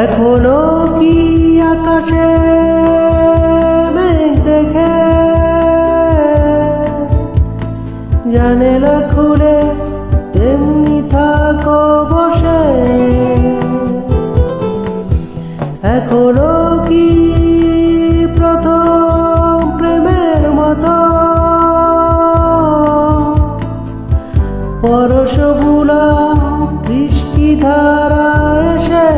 এখনো কি আকাশে মেঘ দেখে জানালা খুলে তেমনি থাকো বসে? এখনো কি প্রথম প্রেমের মতো পরশ বুলা বৃষ্টি ধারা এসে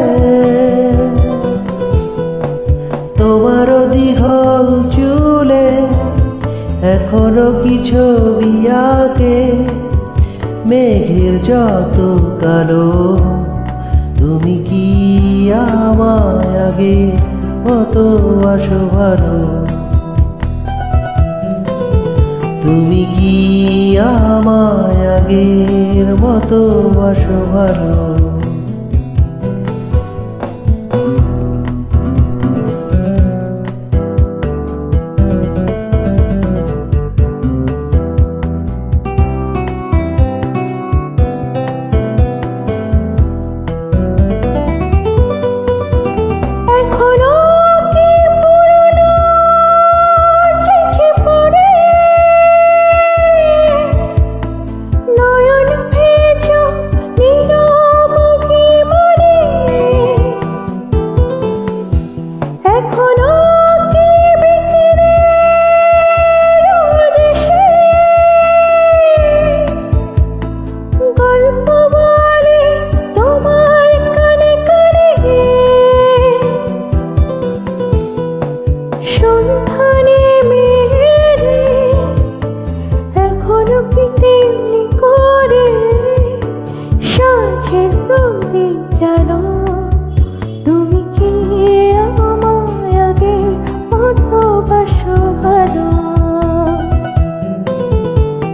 তোমার দীঘল চুলে এখনো কি ছবি আঁকে মেঘের যত কালো? তুমি কি আমায় আগে মতো আসো ভালো? তুমি কি আমায় আগের মতো আসো ভালো? তুমি কি আমায় আগে মতো বাসো ভালো?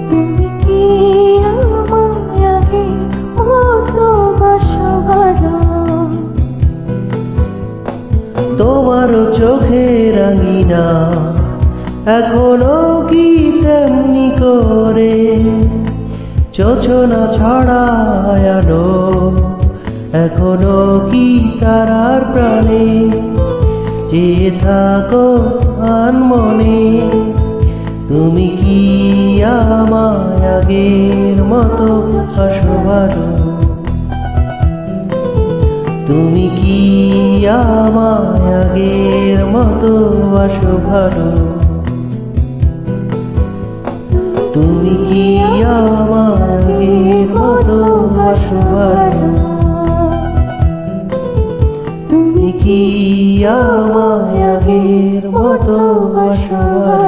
তুমি কি আমায় আগে মতো বাসো ভালো? তোমার চোখে রাঙিনা এখনো কি তেমনি করে যোছনা ছড়ায়ানো? এখনো কি তারার প্রাণে যে থাকো আনমনে? তুমি কি আমায় আগের মতো আসো ভালো? তুমি কি আমায় আগের মতো আসো ভালো? তুমি কি আমায় আগের মতো আসো ভালো? তুমি কি আমায় আগের মতো আসো ভালো?